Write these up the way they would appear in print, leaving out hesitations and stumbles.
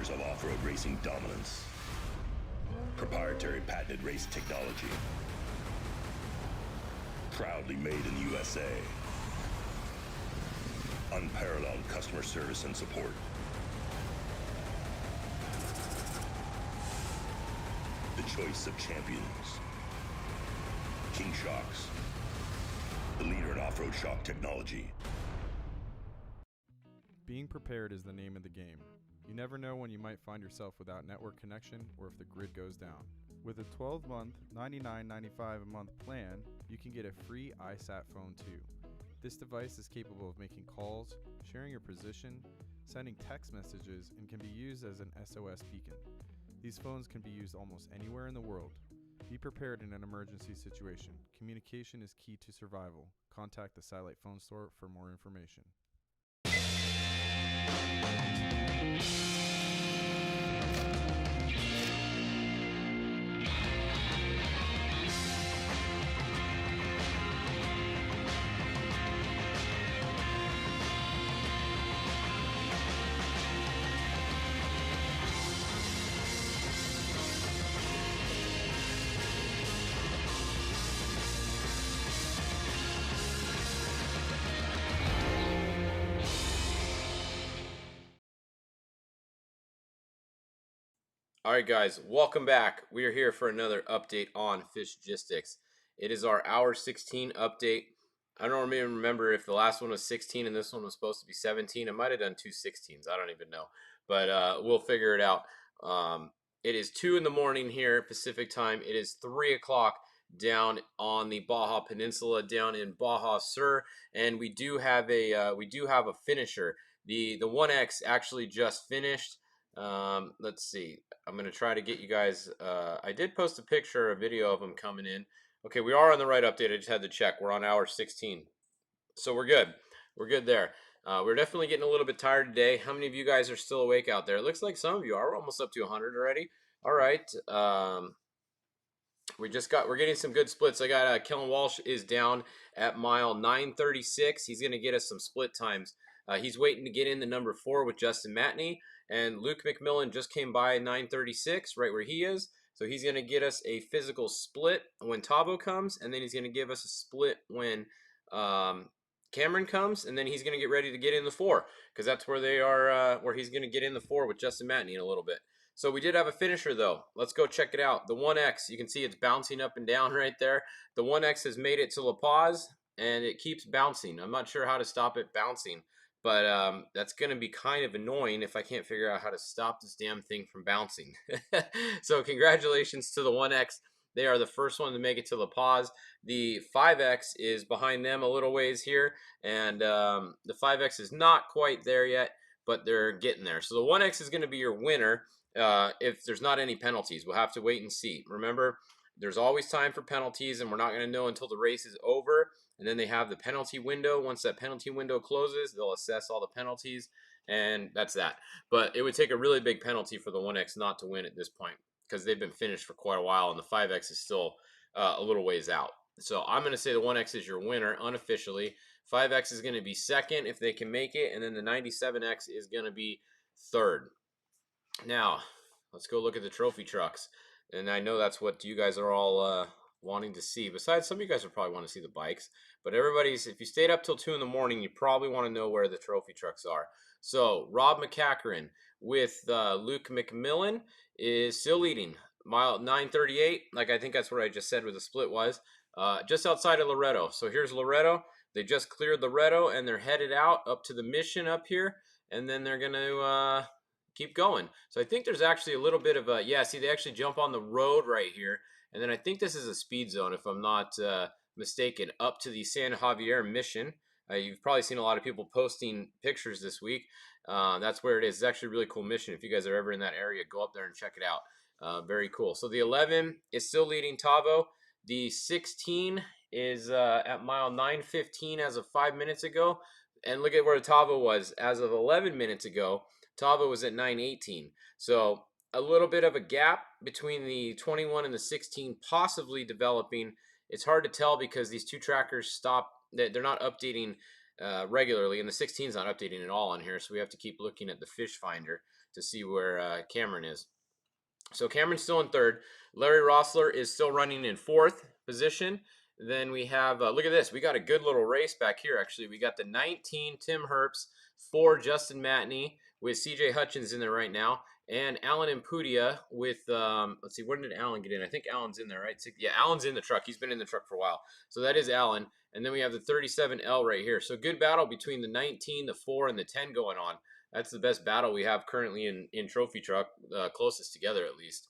years of off-road racing dominance. Proprietary patented race technology. Proudly made in the USA. Unparalleled customer service and support. The choice of champions. King Shocks. The leader in off-road shock technology. Being prepared is the name of the game. You never know when you might find yourself without network connection or if the grid goes down. With a 12-month, $99.95 a month plan, you can get a free iSat phone too. This device is capable of making calls, sharing your position, sending text messages, and can be used as an SOS beacon. These phones can be used almost anywhere in the world. Be prepared in an emergency situation. Communication is key to survival. Contact the Satellite Phone Store for more information. All right, guys, welcome back. We are here for another update on Fishgistics. It is our hour 16 update. I don't even remember if the last one was 16 and this one was supposed to be 17. I might have done two 16s. I don't even know, but we'll figure it out. It is 2 in the morning here, Pacific time. It is 3 o'clock down on the Baja Peninsula, down in Baja Sur, and we do have a finisher. The 1X actually just finished. Let's see. I'm going to try to get you guys, I did post a picture, a video of them coming in. Okay, we are on the right update. I just had to check. We're on hour 16. So we're good. We're good there. We're definitely getting a little bit tired today. How many of you guys are still awake out there? It looks like some of you are. We're almost up to 100 already. All right. We're getting some good splits. I got Kellen Walsh is down at mile 936. He's going to get us some split times. He's waiting to get in the number 4 with Justin Matney. And Luke McMillan just came by 936, right where he is. So he's going to get us a physical split when Tavo comes. And then he's going to give us a split when Cameron comes. And then he's going to get ready to get in the 4. Because that's where they are, where he's going to get in the 4 with Justin Matney in a little bit. So we did have a finisher, though. Let's go check it out. The 1X, you can see it's bouncing up and down right there. The 1X has made it to La Paz, and it keeps bouncing. I'm not sure how to stop it bouncing. But that's going to be kind of annoying if I can't figure out how to stop this damn thing from bouncing. So congratulations to the 1X. They are the first one to make it to La Paz. The 5X is behind them a little ways here. And the 5X is not quite there yet, but they're getting there. So the 1X is going to be your winner if there's not any penalties. We'll have to wait and see. Remember, there's always time for penalties, and we're not going to know until the race is over. And then they have the penalty window. Once that penalty window closes, they'll assess all the penalties, and that's that. But it would take a really big penalty for the 1X not to win at this point because they've been finished for quite a while, and the 5X is still a little ways out. So I'm going to say the 1X is your winner unofficially. 5X is going to be second if they can make it, and then the 97X is going to be third. Now, let's go look at the trophy trucks. And I know that's what you guys are all wanting to see. Besides, some of you guys will probably want to see the bikes. But if you stayed up till 2 in the morning, you probably want to know where the trophy trucks are. So, Rob McCachran with Luke McMillan is still leading. Mile 938, like I think that's what I just said where the split was, just outside of Loreto. So here's Loreto. They just cleared Loreto, and they're headed out up to the Mission up here. And then they're going to keep going. So I think there's actually a little bit of a, see, they actually jump on the road right here. And then I think this is a speed zone, if I'm not mistaken, up to the San Javier Mission. You've probably seen a lot of people posting pictures this week. That's where it is. It's actually a really cool mission. If you guys are ever in that area, go up there and check it out. Very cool. So the 11 is still leading Tavo. The 16 is at mile 9:15 as of 5 minutes ago. And look at where Tavo was as of 11 minutes ago. Tavo was at 9:18. So a little bit of a gap between the 21 and the 16 possibly developing. It's hard to tell because these two trackers they're not updating regularly, and the 16 is not updating at all on here, so we have to keep looking at the fish finder. to see where Cameron is. So Cameron's still in third. Larry Rossler is still running in fourth position. Then we have, look at this. We got a good little race back here, actually. We got the 19 Tim Herbst, 4 Justin Matney with CJ Hutchins in there right now. And Alan Impudia with, let's see, where did Alan get in? I think Alan's in there, right? Yeah, Alan's in the truck. He's been in the truck for a while. So that is Alan. And then we have the 37L right here. So good battle between the 19, the 4, and the 10 going on. That's the best battle we have currently in Trophy Truck, closest together at least.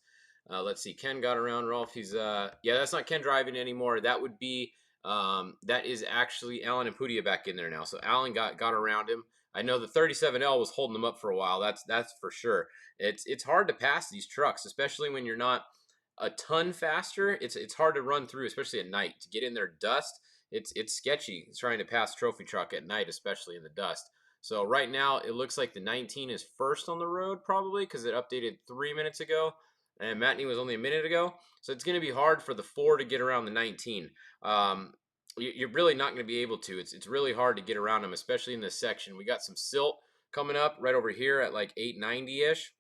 Let's see, Ken got around. Rolf, he's, yeah, that's not Ken driving anymore. That would be, that is actually Alan and Pudia back in there now. So Alan got around him. I know the 37L was holding him up for a while. That's for sure. It's hard to pass these trucks, especially when you're not a ton faster. It's hard to run through, especially at night. To get in their dust, it's sketchy trying to pass Trophy Truck at night, especially in the dust. So right now, it looks like the 19 is first on the road, probably, because it updated 3 minutes ago, and Matney was only a minute ago. So it's going to be hard for the 4 to get around the 19. You're really not going to be able to. It's really hard to get around them, especially in this section. We got some silt coming up right over here at like 890-ish.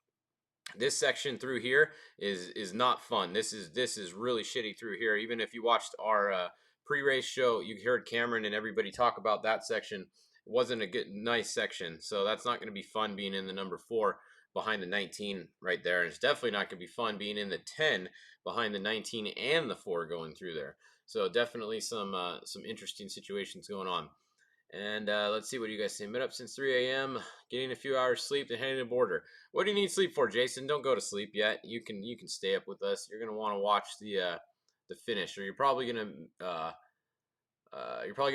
This section through here is not fun. This is really shitty through here. Even if you watched our pre-race show, you heard Cameron and everybody talk about that section. It wasn't a nice section, so that's not going to be fun being in the number 4 behind the 19 right there. And it's definitely not going to be fun being in the 10 behind the 19 and the 4 going through there. So definitely some interesting situations going on. And let's see, what do you guys say? Been up since 3 a.m., getting a few hours sleep, and heading to border. What do you need sleep for, Jason? Don't go to sleep yet. You can stay up with us. You're gonna want to watch the finish, or you're probably gonna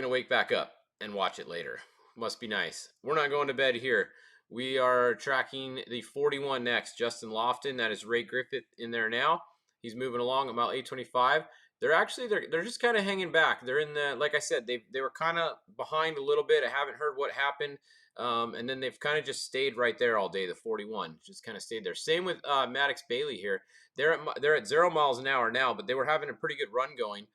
wake back up and watch it later. Must be nice. We're not going to bed here. We are tracking the 41 next. Justin Lofton, that is Ray Griffith in there now. He's moving along about 825. They're just kind of hanging back. They're in the, like I said, they were kind of behind a little bit. I haven't heard what happened. And then they've kind of just stayed right there all day. The 41 just kind of stayed there. Same with Maddox Bailey here. They're at 0 miles an hour now, but they were having a pretty good run going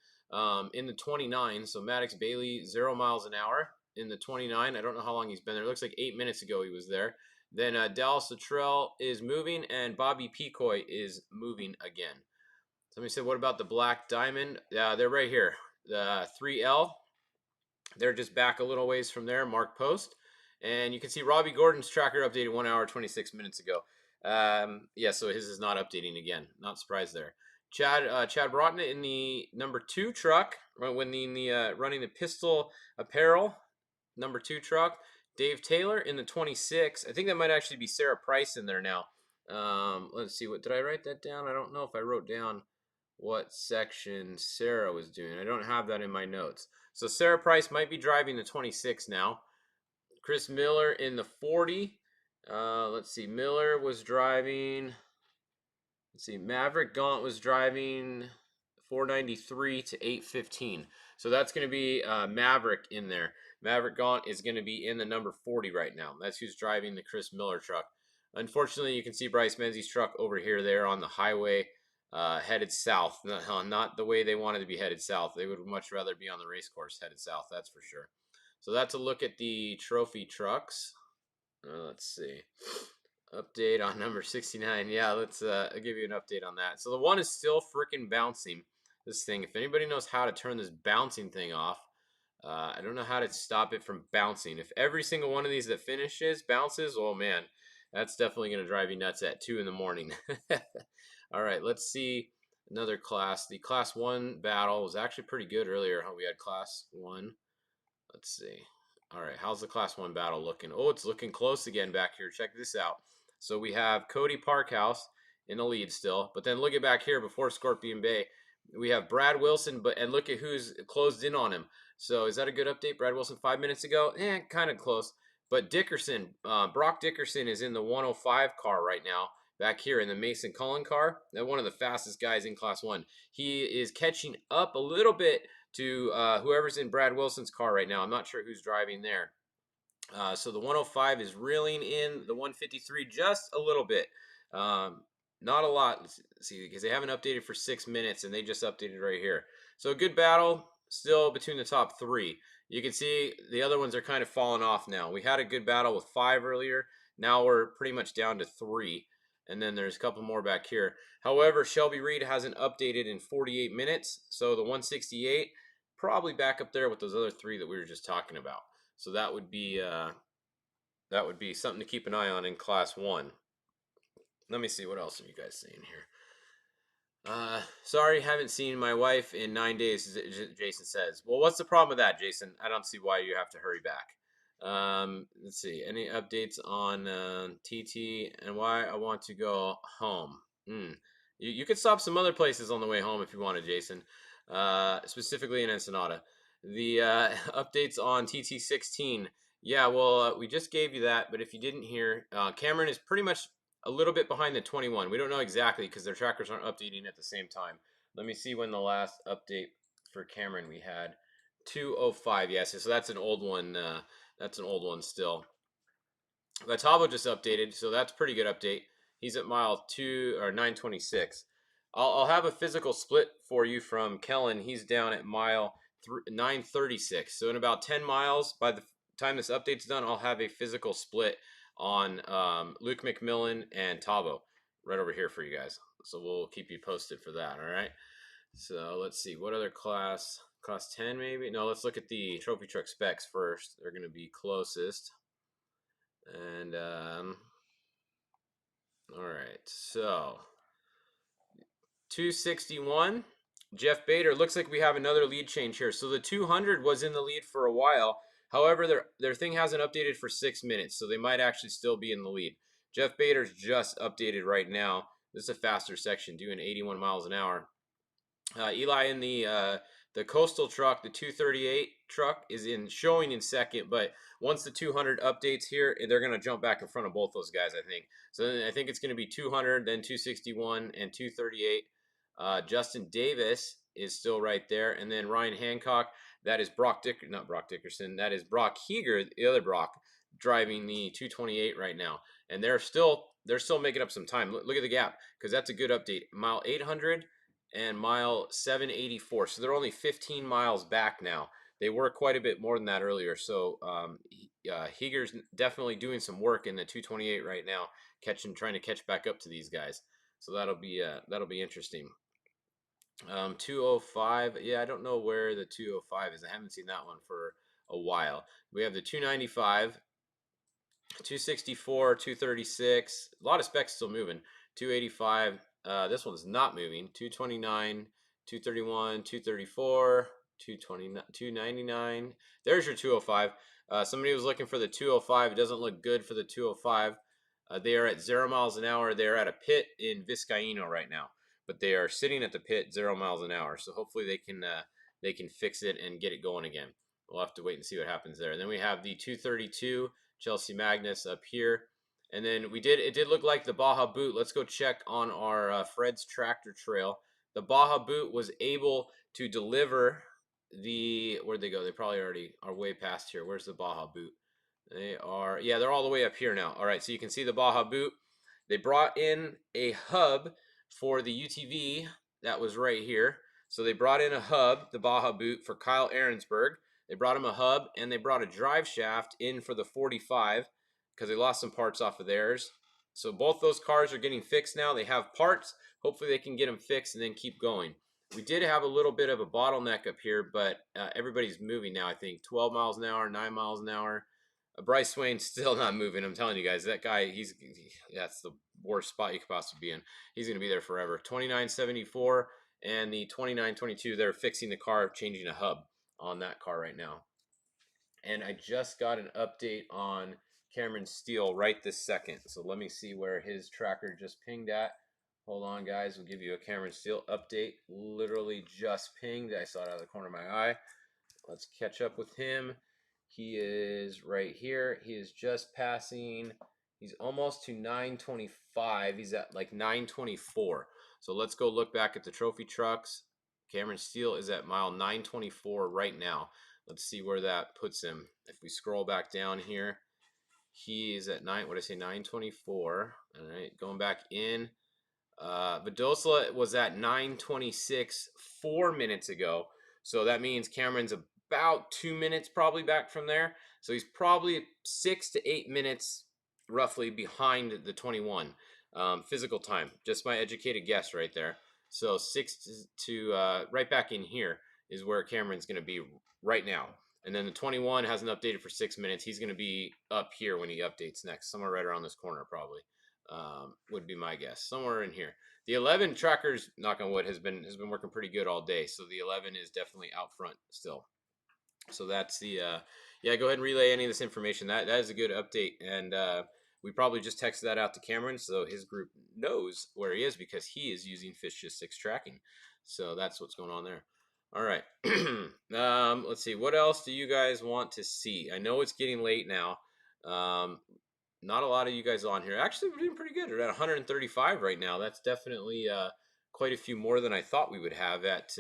in the 29. So Maddox Bailey 0 miles an hour in the 29. I don't know how long he's been there. It looks like 8 minutes ago he was there. Then Dallas Luttrell is moving, and Bobby Picoy is moving again. Somebody said, what about the Black Diamond? They're right here. The 3L. They're just back a little ways from there, Mark Post. And you can see Robbie Gordon's tracker updated 1 hour, 26 minutes ago. Yeah, so his is not updating again. Not surprised there. Chad Broughton in the number 2 truck, running the Pistol Apparel number 2 truck. Dave Taylor in the 26. I think that might actually be Sarah Price in there now. Let's see, what did I write that down? I don't know if I wrote down what section Sarah was doing. I don't have that in my notes. So Sarah Price might be driving the 26 now. Chris Miller in the 40. Let's see, Miller was driving. Let's see, Maverick Gaunt was driving 493 to 815. So that's going to be Maverick in there. Maverick Gaunt is going to be in the number 40 right now. That's who's driving the Chris Miller truck. Unfortunately, you can see Bryce Menzies' truck over here there on the highway headed south. Not the way they wanted to be headed south. They would much rather be on the race course headed south, that's for sure. So that's a look at the trophy trucks. Let's see. Update on number 69. Yeah, let's I'll give you an update on that. So the one is still freaking bouncing. This thing, if anybody knows how to turn this bouncing thing off, I don't know how to stop it from bouncing. If every single one of these that finishes bounces, oh man, that's definitely going to drive you nuts at 2 in the morning. All right, let's see another class. The Class 1 battle was actually pretty good earlier. We had Class 1. Let's see. All right, how's the Class 1 battle looking? Oh, it's looking close again back here. Check this out. So we have Cody Parkhouse in the lead still. But then look at back here before Scorpion Bay. We have Brad Wilson, and look at who's closed in on him. So is that a good update? Brad Wilson 5 minutes ago? Kind of close. But Dickerson, Brock Dickerson is in the 105 car right now. Back here in the Mason Cullen car. They're one of the fastest guys in Class 1. He is catching up a little bit to whoever's in Brad Wilson's car right now. I'm not sure who's driving there. So the 105 is reeling in the 153 just a little bit. Not a lot. Let's see, because they haven't updated for 6 minutes, and they just updated right here. So a good battle still between the top 3. You can see the other ones are kind of falling off now. We had a good battle with 5 earlier. Now we're pretty much down to 3. And then there's a couple more back here. However, Shelby Reed hasn't updated in 48 minutes. So the 168, probably back up there with those other 3 that we were just talking about. So that would be something to keep an eye on in Class 1. Let me see, what else are you guys saying here? Sorry, haven't seen my wife in 9 days, Jason says. Well, what's the problem with that, Jason? I don't see why you have to hurry back. Let's see. Any updates on TT and why I want to go home? You could stop some other places on the way home if you wanted, Jason. Specifically in Ensenada. The updates on TT16. Yeah, well, we just gave you that, but if you didn't hear, Cameron is pretty much a little bit behind the 21. We don't know exactly because their trackers aren't updating at the same time. Let me see when the last update for Cameron we had. 205. Yes, so that's an old one. That's an old one still. Latavo just updated, so that's a pretty good update. He's at mile 926. I'll have a physical split for you from Kellen. He's down at mile 936. So in about 10 miles, by the time this update's done, I'll have a physical split on Luke McMillan and Tavo right over here for you guys. So we'll keep you posted for that, all right? So let's see, what other class 10 maybe? No, let's look at the trophy truck specs first. They're going to be closest. And all right, so 261, Jeff Bader. Looks like we have another lead change here. So the 200 was in the lead for a while. However, their thing hasn't updated for 6 minutes, so they might actually still be in the lead. Jeff Bader's just updated right now. This is a faster section, doing 81 miles an hour. Eli in the coastal truck, the 238 truck, is showing in second, but once the 200 updates here, they're going to jump back in front of both those guys, I think. So then I think it's going to be 200, then 261, and 238. Justin Davis is still right there, and then Ryan Hancock. That is not Brock Dickerson. That is Brock Heger, the other Brock, driving the 228 right now, and they're still making up some time. Look at the gap, because that's a good update. Mile 800 and mile 784. So they're only 15 miles back now. They were quite a bit more than that earlier. So Heger's definitely doing some work in the 228 right now, trying to catch back up to these guys. So that'll be interesting. 205. Yeah, I don't know where the 205 is. I haven't seen that one for a while. We have the 295, 264, 236. A lot of specs still moving. 285. This one's not moving. 229, 231, 234, 229, 299. There's your 205. Somebody was looking for the 205. It doesn't look good for the 205. They are at 0 miles an hour. They're at a pit in Vizcaíno right now, but they are sitting at the pit 0 miles an hour. So hopefully they can fix it and get it going again. We'll have to wait and see what happens there. And then we have the 232 Chelsea Magnus up here. And then it did look like the Baja Boot. Let's go check on our Fred's Tractor Trail. The Baja Boot was able to deliver where'd they go? They probably already are way past here. Where's the Baja Boot? They're all the way up here now. All right, so you can see the Baja Boot. They brought in a hub for the UTV that was right here. So they brought in a hub, the Baja Boot, for Kyle Ahrensberg. They brought him a hub, and they brought a drive shaft in for the 45 because they lost some parts off of theirs. So both those cars are getting fixed now. They have parts. Hopefully they can get them fixed and then keep going. We did have a little bit of a bottleneck up here, but everybody's moving now, I think. 12 miles an hour, 9 miles an hour. Bryce Swain's still not moving. I'm telling you guys, that guy, that's the worst spot you could possibly be in. He's going to be there forever. 2974 and the 2922, they're fixing the car, changing a hub on that car right now. And I just got an update on Cameron Steele right this second. So let me see where his tracker just pinged at. Hold on, guys. We'll give you a Cameron Steele update. Literally just pinged. I saw it out of the corner of my eye. Let's catch up with him. He is right here. He is just passing. He's almost to 925. He's at like 924. So let's go look back at the trophy trucks. Cameron Steele is at mile 924 right now. Let's see where that puts him. If we scroll back down here, he is at 924. All right, going back in. Vidosla was at 926 4 minutes ago. So that means Cameron's about 2 minutes probably back from there. So he's probably 6 to 8 minutes roughly behind the 21 physical time. Just my educated guess right there. So 6 to right back in here is where Cameron's going to be right now. And then the 21 hasn't updated for 6 minutes. He's going to be up here when he updates next, somewhere right around this corner probably. Would be my guess, somewhere in here. The 11 trackers, knock on wood, has been working pretty good all day. So the 11 is definitely out front still. So that's the yeah. Go ahead and relay any of this information. That is a good update, and we probably just texted that out to Cameron, so his group knows where he is because he is using Fishgistics tracking. So that's what's going on there. All right. Let's see. What else do you guys want to see? I know it's getting late now. Not a lot of you guys on here. Actually, we're doing pretty good. We're at 135 right now. That's definitely quite a few more than I thought we would have at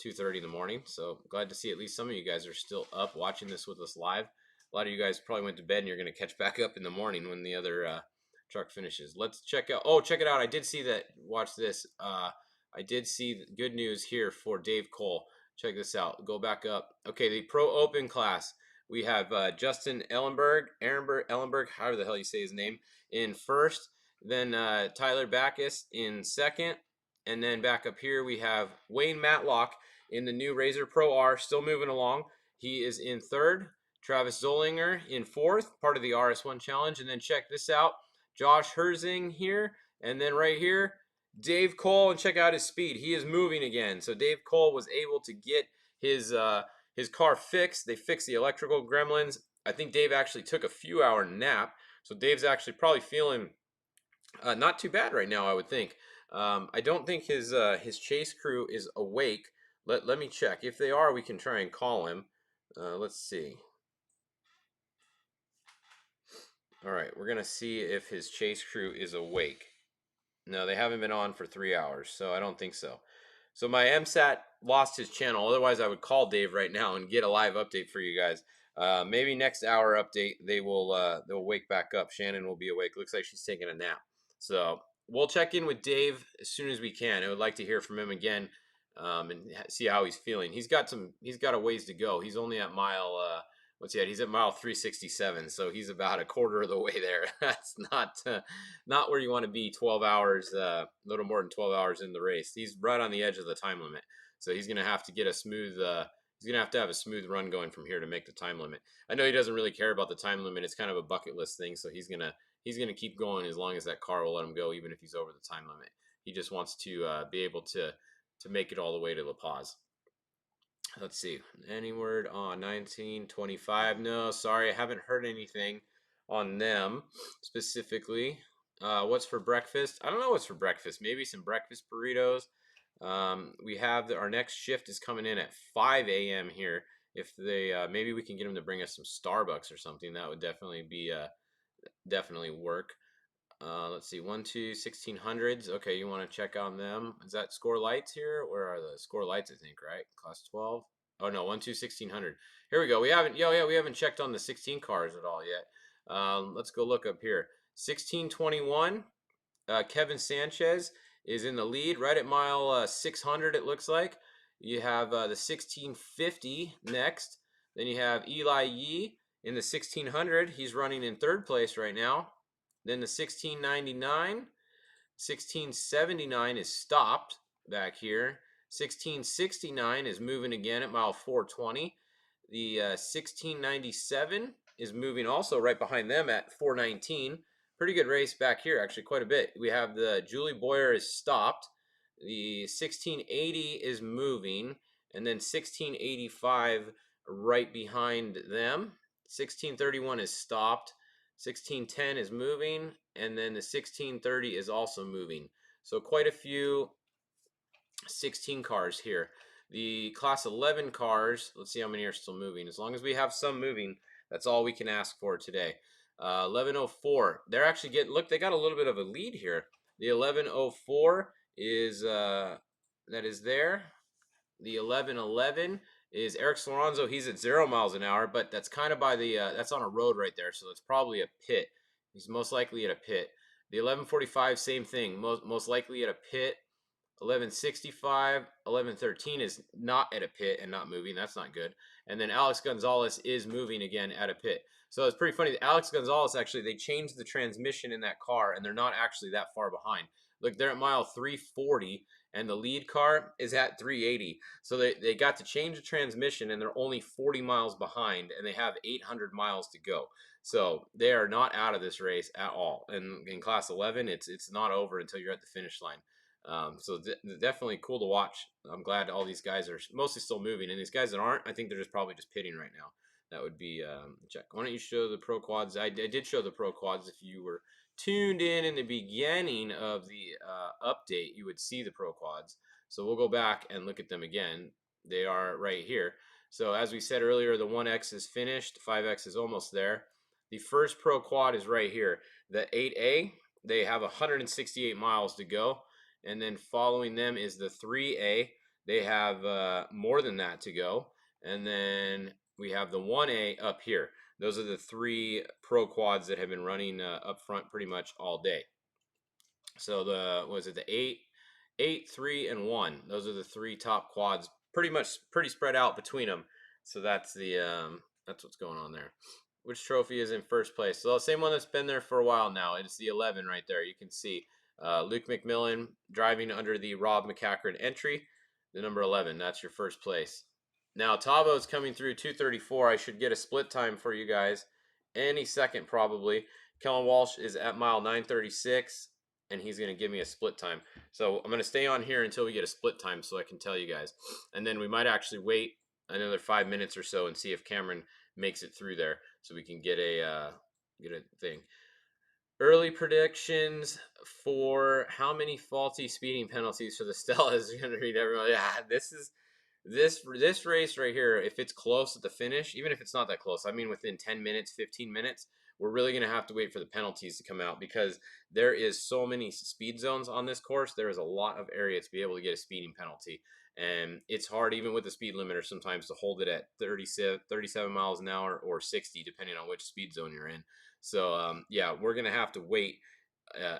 2:30 in the morning. So glad to see at least some of you guys are still up watching this with us live. A lot of you guys probably went to bed and you're going to catch back up in the morning when the other truck finishes. Let's check out. Oh, check it out. I did see that. Watch this. I did see good news here for Dave Cole. Check this out. Go back up. Okay, the Pro Open class. We have Justin Ellenberg, however the hell you say his name, in first. Then Tyler Backus in second. And then back up here we have Wayne Matlock in the new Razor Pro R, still moving along. He is in third. Travis Zollinger in fourth, part of the RS1 challenge. And then check this out. Josh Herzing here. And then right here, Dave Cole. And check out his speed. He is moving again. So Dave Cole was able to get his car fixed. They fixed the electrical gremlins. I think Dave actually took a few-hour nap. So Dave's actually probably feeling not too bad right now, I would think. I don't think his chase crew is awake. Let me check. If they are, we can try and call him. Let's see. All right, we're going to see if his chase crew is awake. No, they haven't been on for 3 hours, so I don't think so. So my MSAT lost his channel. Otherwise, I would call Dave right now and get a live update for you guys. Maybe next hour update, they'll wake back up. Shannon will be awake. Looks like she's taking a nap. So we'll check in with Dave as soon as we can. I would like to hear from him again and see how he's feeling. He's got a ways to go. He's only at mile he's at mile 367, so he's about a quarter of the way there. That's not where you want to be 12 hours, a little more than 12 hours in the race. He's right on the edge of the time limit, so he's gonna have to get a smooth. He's gonna have to have a smooth run going from here to make the time limit. I know he doesn't really care about the time limit. It's kind of a bucket list thing, so he's gonna keep going as long as that car will let him go, even if he's over the time limit. He just wants to be able to make it all the way to La Paz. Let's see. Any word on 1925? No, sorry, I haven't heard anything on them specifically. What's for breakfast? I don't know what's for breakfast. Maybe some breakfast burritos. We have our next shift is coming in at 5 a.m. here. If they maybe we can get them to bring us some Starbucks or something. That would definitely be definitely work. Let's see, 1, 2, 1600s. Okay, you want to check on them. Is that Score Lights here? Where are the Score Lights, I think, right? Class 12. Oh, no, 1, 2, 1600. Here we go. We haven't checked on the 16 cars at all yet. Let's go look up here. 1621, Kevin Sanchez is in the lead right at mile 600, it looks like. You have the 1650 next. Then you have Eli Yee in the 1600. He's running in third place right now. Then the 1699, 1679 is stopped back here. 1669 is moving again at mile 420. The 1697 is moving also right behind them at 419. Pretty good race back here, actually quite a bit. We have the Julie Boyer is stopped. The 1680 is moving, and then 1685 right behind them. 1631 is stopped. 1610 is moving, and then the 1630 is also moving. So quite a few 16 cars here. The class 11 cars, let's see how many are still moving. As long as we have some moving, that's all we can ask for today. 1104, they're actually getting, look, they got a little bit of a lead here. The 1104 is, that is there. The 1111 is Eric Slorenzo. He's at 0 miles an hour, but that's kind of by the, that's on a road right there, so it's probably a pit. He's most likely at a pit. The 1145, same thing, most likely at a pit. 1165, 1113 is not at a pit and not moving. That's not good. And then Alex Gonzalez is moving again at a pit. So it's pretty funny. Alex Gonzalez, actually, they changed the transmission in that car, and they're not actually that far behind. Look, they're at mile 340, and the lead car is at 380. So they got to change the transmission, and they're only 40 miles behind, and they have 800 miles to go. So they are not out of this race at all. And in Class 11, it's not over until you're at the finish line. So definitely cool to watch. I'm glad all these guys are mostly still moving, and these guys that aren't, I think they're just probably just pitting right now. That would be check. Why don't you show the pro quads? I did show the pro quads. If you were tuned in the beginning of the update, you would see the pro quads. So we'll go back and look at them again. They are right here. So as we said earlier, the 1X is finished. 5X is almost there. The first pro quad is right here. The 8A, they have 168 miles to go. And then following them is the 3A. They have more than that to go. And then we have the 1A up here. Those are the 3 pro quads that have been running up front pretty much all day. So the 8, 3, and 1. Those are the 3 top quads, pretty spread out between them. So that's that's what's going on there. Which trophy is in first place? So the same one that's been there for a while now. It's the 11 right there. You can see Luke McMillan driving under the Rob McCachran entry. The number 11, that's your first place. Now, Tavo's coming through 234. I should get a split time for you guys any second probably. Kellen Walsh is at mile 936, and he's going to give me a split time. So I'm going to stay on here until we get a split time so I can tell you guys. And then we might actually wait another 5 minutes or so and see if Cameron makes it through there so we can get a thing. Early predictions for how many faulty speeding penalties for the Stella is going to read everyone. Yeah, this race right here, if it's close at the finish, even if it's not that close, I mean within 10 minutes, 15 minutes, we're really going to have to wait for the penalties to come out because there is so many speed zones on this course. There is a lot of area to be able to get a speeding penalty. And it's hard, even with the speed limiter, sometimes to hold it at 37 miles an hour or 60, depending on which speed zone you're in. So, yeah, we're going to have to wait.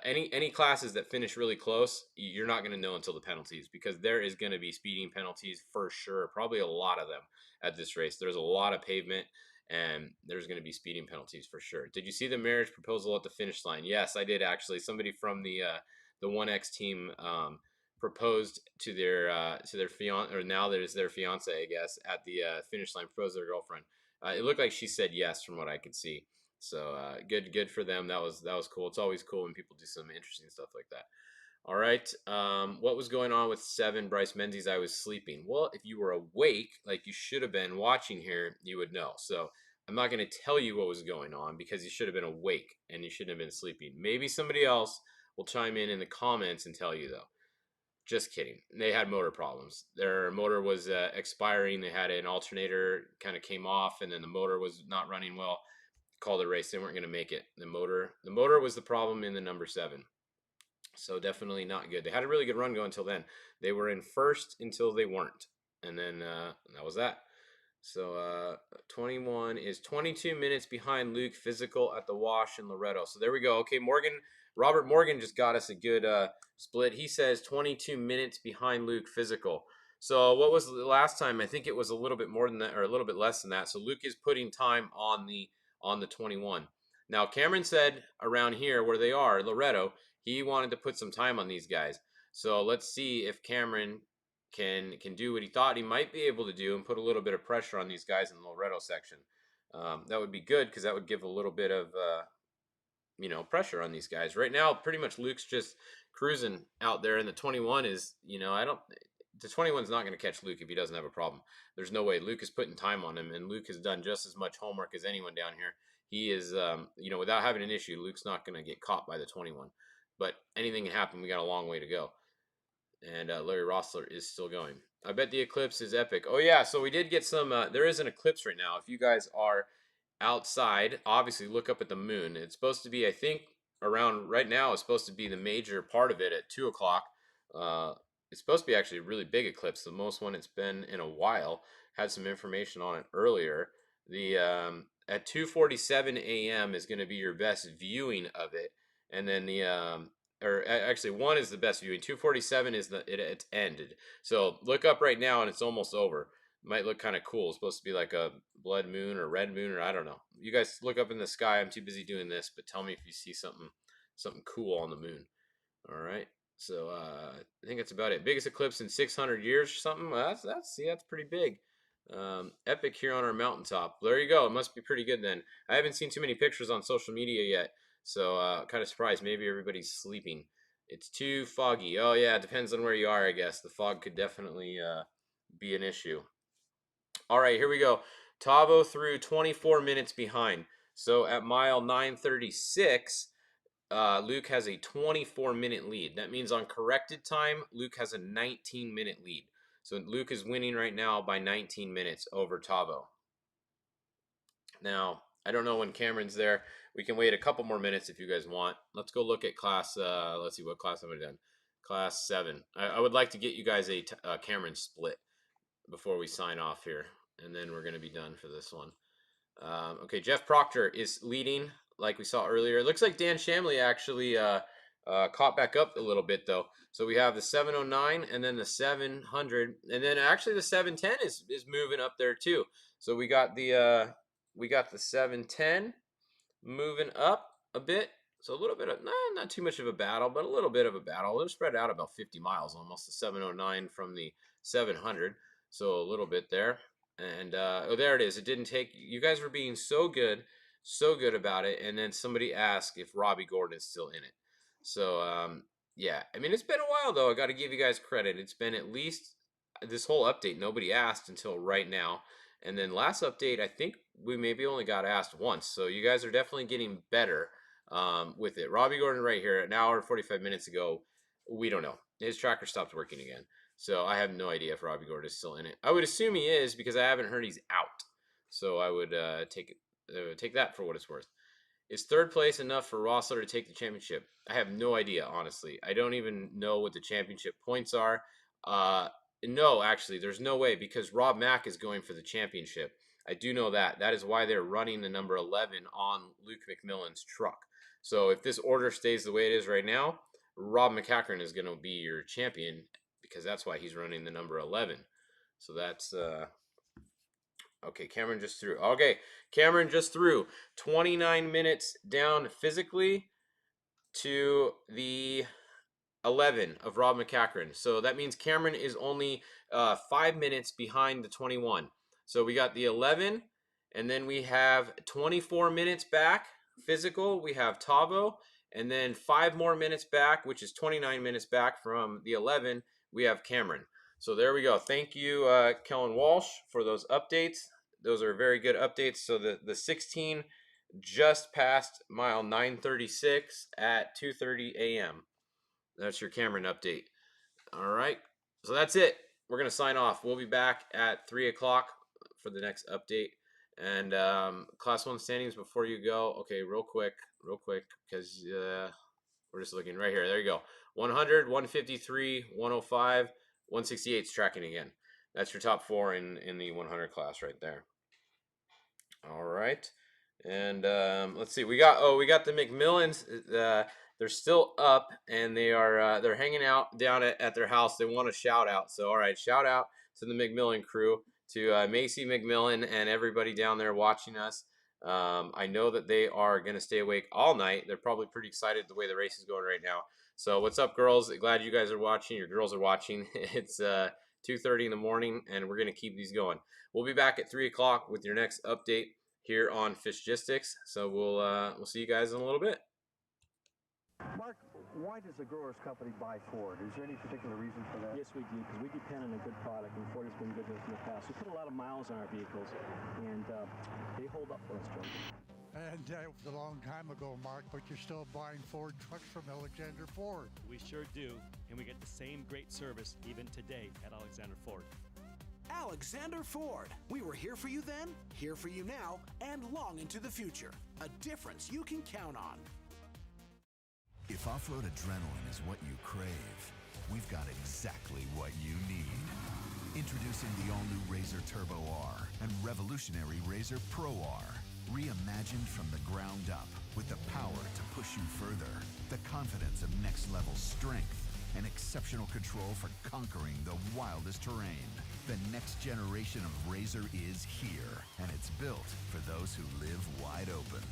Any classes that finish really close, you're not going to know until the penalties because there is going to be speeding penalties for sure. Probably a lot of them at this race. There's a lot of pavement, and there's going to be speeding penalties for sure. Did you see the marriage proposal at the finish line? Yes, I did actually. Somebody from the 1X team proposed to their fiance, or now that is their fiance, I guess, at the finish line. Proposed to their girlfriend. It looked like she said yes from what I could see. So good for them. That was cool. It's always cool when people do some interesting stuff like that. All right. What was going on with 7 Bryce Menzies? I was sleeping. Well, if you were awake, like you should have been watching here, you would know. So I'm not going to tell you what was going on because you should have been awake and you shouldn't have been sleeping. Maybe somebody else will chime in the comments and tell you though. Just kidding. They had motor problems. Their motor was expiring. They had an alternator kind of came off, and then the motor was not running well. Called the race. They weren't going to make it. The motor was the problem in the number 7. So definitely not good. They had a really good run going until then. They were in first until they weren't. And then that was that. So 21 is 22 minutes behind Luke physical at the Wash in Loretto. So there we go. Okay, Robert Morgan just got us a good split. He says 22 minutes behind Luke physical. So what was the last time? I think it was a little bit more than that, or a little bit less than that. So Luke is putting time on the 21. Now Cameron said around here where they are, Loretto, he wanted to put some time on these guys. So let's see if Cameron can do what he thought he might be able to do and put a little bit of pressure on these guys in the Loretto section. That would be good because that would give a little bit of pressure on these guys. Right now, pretty much Luke's just cruising out there, and the 21 is, the 21's not going to catch Luke if he doesn't have a problem. There's no way. Luke is putting time on him, and Luke has done just as much homework as anyone down here. He is, without having an issue, Luke's not going to get caught by the 21. But anything can happen. We got a long way to go. And Larry Rossler is still going. I bet the eclipse is epic. Oh, yeah. So we did get some. There is an eclipse right now. If you guys are outside, obviously look up at the moon. It's supposed to be, I think, around right now, it's supposed to be the major part of it at 2 o'clock. It's supposed to be actually a really big eclipse, the most one it's been in a while. Had some information on it earlier. The at 2:47 a.m. is going to be your best viewing of it, and then the or actually 1 is the best viewing. 247 is it's ended. So look up right now and it's almost over. Might look kind of cool. It's supposed to be like a blood moon or red moon, or I don't know. You guys look up in the sky. I'm too busy doing this, but tell me if you see something cool on the moon. All right. So I think that's about it. Biggest eclipse in 600 years or something. Well, that's pretty big. Epic here on our mountaintop. There you go. It must be pretty good then. I haven't seen too many pictures on social media yet, so kind of surprised. Maybe everybody's sleeping. It's too foggy. Oh yeah, it depends on where you are, I guess. The fog could definitely be an issue. All right, here we go. Tavo through 24 minutes behind. So at mile 936, Luke has a 24-minute lead. That means on corrected time, Luke has a 19-minute lead. So Luke is winning right now by 19 minutes over Tavo. Now, I don't know when Cameron's there. We can wait a couple more minutes if you guys want. Let's go look at class, let's see, what class have I done? Class 7. I would like to get you guys a Cameron split before we sign off here. And then we're going to be done for this one. Okay, Jeff Proctor is leading like we saw earlier. It looks like Dan Shamley actually caught back up a little bit, though. So we have the 709 and then the 700. And then actually the 710 is moving up there, too. So we got the 710 moving up a bit. So a little bit of, not too much of a battle, but a little bit of a battle. They're spread out about 50 miles, almost the 709 from the 700. So a little bit there. And oh, there it is. It didn't take. You guys were being so good about it. And then somebody asked if Robbie Gordon is still in it. So yeah, I mean, it's been a while though. I got to give you guys credit. It's been at least this whole update. Nobody asked until right now. And then last update, I think we maybe only got asked once. So you guys are definitely getting better with it. Robbie Gordon right here, an hour and 45 minutes ago. We don't know. His tracker stopped working again. So I have no idea if Robbie Gordon is still in it. I would assume he is because I haven't heard he's out. So I would take that for what it's worth. Is third place enough for Rossler to take the championship? I have no idea, honestly. I don't even know what the championship points are. No, actually, there's no way because Rob Mack is going for the championship. I do know that. That is why they're running the number 11 on Luke McMillan's truck. So if this order stays the way it is right now, Rob McCachran is going to be your champion because that's why he's running the number 11. So that's okay. Cameron just threw. Okay, Cameron just threw 29 minutes down physically to the 11 of Rob McCachran. So that means Cameron is only 5 minutes behind the 21. So we got the 11, and then we have 24 minutes back physical. We have Tavo, and then 5 more minutes back, which is 29 minutes back from the 11. We have Cameron. So there we go. Thank you, Kellen Walsh, for those updates. Those are very good updates. So the 16 just passed mile 936 at 2:30 a.m. That's your Cameron update. All right. So that's it. We're going to sign off. We'll be back at 3 o'clock for the next update. And Class 1 standings before you go. Okay, real quick, because we're just looking right here. There you go. 100, 153, 105, 168 is tracking again. That's your top 4 in the 100 class right there. All right. And let's see. We got the McMillans. They're still up, and they're hanging out down at their house. They want a shout out. So, all right, shout out to the McMillan crew, to Macy McMillan and everybody down there watching us. I know that they are going to stay awake all night. They're probably pretty excited the way the race is going right now. So what's up, girls? Glad you guys are watching. Your girls are watching. It's 2:30 in the morning, and we're going to keep these going. We'll be back at 3 o'clock with your next update here on Fishgistics. So we'll see you guys in a little bit. Mark, why does the Growers Company buy Ford? Is there any particular reason for that? Yes, we do, because we depend on a good product, and Ford has been good to us in the past. We put a lot of miles on our vehicles, and they hold up for us, Joe. And it was a long time ago, Mark, but you're still buying Ford trucks from Alexander Ford. We sure do, and we get the same great service even today at Alexander Ford. Alexander Ford. We were here for you then, here for you now, and long into the future. A difference you can count on. If off-road adrenaline is what you crave, we've got exactly what you need. Introducing the all-new RZR Turbo R and revolutionary RZR Pro R. Reimagined from the ground up with the power to push you further. the confidence of next-level strength, and exceptional control for conquering the wildest terrain. The next generation of RZR is here, and it's built for those who live wide open.